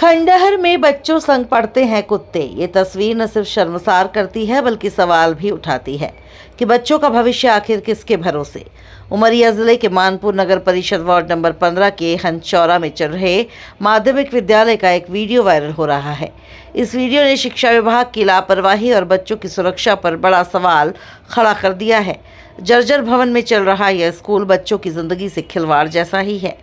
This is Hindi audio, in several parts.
खंडहर में बच्चों संग पढ़ते हैं कुत्ते। ये तस्वीर न सिर्फ शर्मसार करती है बल्कि सवाल भी उठाती है कि बच्चों का भविष्य आखिर किसके भरोसे। उमरिया जिले के मानपुर नगर परिषद वार्ड नंबर 15 के हंसचौरा में चल रहे माध्यमिक विद्यालय का एक वीडियो वायरल हो रहा है। इस वीडियो ने शिक्षा विभाग की लापरवाही और बच्चों की सुरक्षा पर बड़ा सवाल खड़ा कर दिया है। जर्जर भवन में चल रहा यह स्कूल बच्चों की जिंदगी से खिलवाड़ जैसा ही है।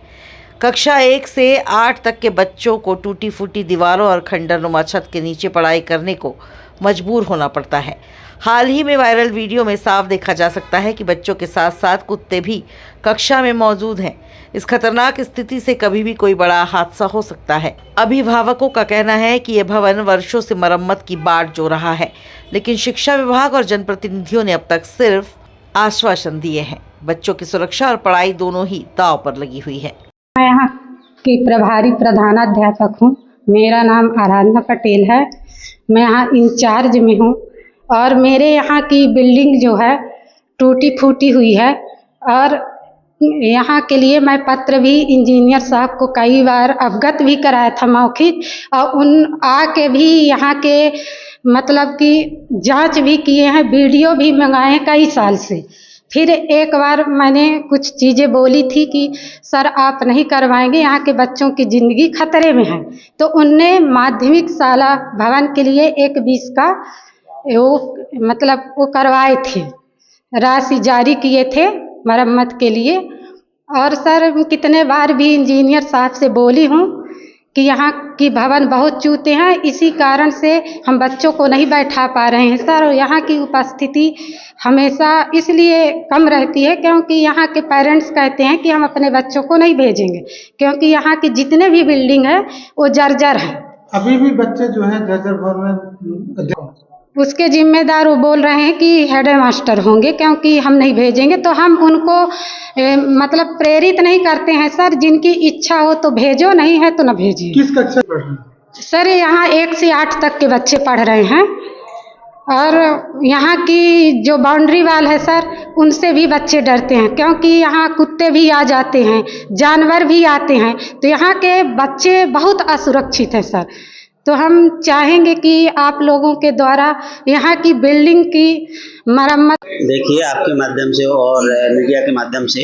कक्षा 1 से 8 तक के बच्चों को टूटी फूटी दीवारों और खंडरनुमा छत के नीचे पढ़ाई करने को मजबूर होना पड़ता है। हाल ही में वायरल वीडियो में साफ देखा जा सकता है कि बच्चों के साथ साथ कुत्ते भी कक्षा में मौजूद हैं। इस खतरनाक स्थिति से कभी भी कोई बड़ा हादसा हो सकता है। अभिभावकों का कहना है कि यह भवन वर्षों से मरम्मत की बाट जो रहा है, लेकिन शिक्षा विभाग और जनप्रतिनिधियों ने अब तक सिर्फ आश्वासन दिए हैं। बच्चों की सुरक्षा और पढ़ाई दोनों ही दांव पर लगी हुई है। मैं यहाँ की प्रभारी प्रधानाध्यापक हूँ। मेरा नाम आराधना पटेल है। मैं यहाँ इंचार्ज में हूँ और मेरे यहाँ की बिल्डिंग जो है टूटी फूटी हुई है और यहाँ के लिए मैं पत्र भी इंजीनियर साहब को कई बार अवगत भी कराया था मौखिक, और उन आके भी यहाँ के मतलब कि जांच भी किए हैं, वीडियो भी मंगाए हैं कई साल से। फिर एक बार मैंने कुछ चीज़ें बोली थी कि सर आप नहीं करवाएंगे, यहाँ के बच्चों की ज़िंदगी खतरे में है, तो उनने माध्यमिक शाला भवन के लिए 1/20 का वो करवाए थे, राशि जारी किए थे मरम्मत के लिए। और सर कितने बार भी इंजीनियर साहब से बोली हूँ कि यहाँ की भवन बहुत चूते हैं, इसी कारण से हम बच्चों को नहीं बैठा पा रहे हैं सर। और यहाँ की उपस्थिति हमेशा इसलिए कम रहती है क्योंकि यहाँ के पेरेंट्स कहते हैं कि हम अपने बच्चों को नहीं भेजेंगे, क्योंकि यहाँ की जितने भी बिल्डिंग है वो जर्जर है। अभी भी बच्चे जो है जर्जर भवन में, उसके जिम्मेदार वो बोल रहे हैं कि हेड मास्टर होंगे, क्योंकि हम नहीं भेजेंगे। तो हम उनको मतलब प्रेरित नहीं करते हैं सर, जिनकी इच्छा हो तो भेजो, नहीं है तो न भेजिए। किस कक्षा पढ़ रहे हैं सर? यहाँ 1 से 8 तक के बच्चे पढ़ रहे हैं और यहाँ की जो बाउंड्री वाल है सर, उनसे भी बच्चे डरते हैं, क्योंकि यहाँ कुत्ते भी आ जाते हैं, जानवर भी आते हैं, तो यहाँ के बच्चे बहुत असुरक्षित हैं सर। तो हम चाहेंगे कि आप लोगों के द्वारा यहाँ की बिल्डिंग की मरम्मत। देखिए, आपके माध्यम से और मीडिया के माध्यम से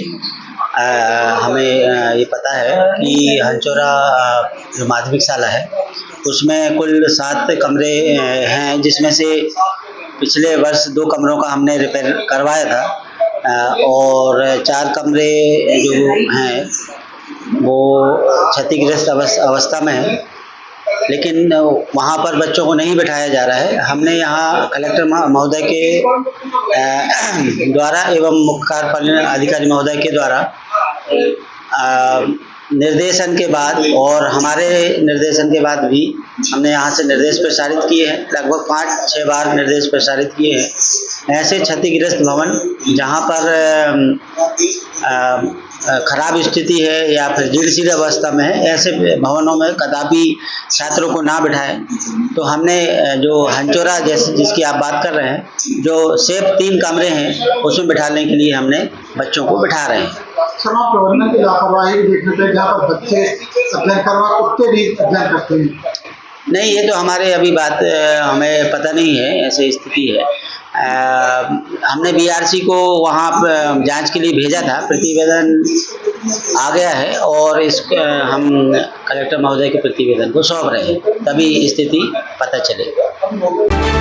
हमें ये पता है कि हंसचौरा जो माध्यमिक शाला है उसमें कुल 7 कमरे हैं, जिसमें से पिछले वर्ष 2 कमरों का हमने रिपेयर करवाया था और 4 कमरे जो हैं वो क्षतिग्रस्त अवस्था में है, लेकिन वहाँ पर बच्चों को नहीं बिठाया जा रहा है। हमने यहाँ कलेक्टर महोदय के द्वारा एवं मुख्य कार्यपालन अधिकारी महोदय के द्वारा निर्देशन के बाद और हमारे निर्देशन के बाद भी हमने यहाँ से निर्देश प्रसारित किए हैं। लगभग 5-6 बार निर्देश प्रसारित किए हैं। ऐसे क्षतिग्रस्त भवन जहाँ पर खराब स्थिति है या फिर जीर्ण अवस्था में है, ऐसे भवनों में कदापि छात्रों को ना बिठाएं। तो हमने जो हंसचौरा जिसकी आप बात कर रहे हैं, जो सिर्फ 3 कमरे हैं उसमें बिठाने के लिए हमने बच्चों को बिठा रहे हैं। प्रबंधन की लापरवाही देखने पे जहाँ पर बच्चे अध्ययन करवा कुत्ते भी अध्ययन करते हैं। नहीं, ये तो हमारे अभी बात हमें पता नहीं है, ऐसी स्थिति है। हमने बीआरसी को वहाँ पर जांच के लिए भेजा था, प्रतिवेदन आ गया है और हम कलेक्टर महोदय के प्रतिवेदन को सौंप रहे हैं, तभी स्थिति पता चलेगा।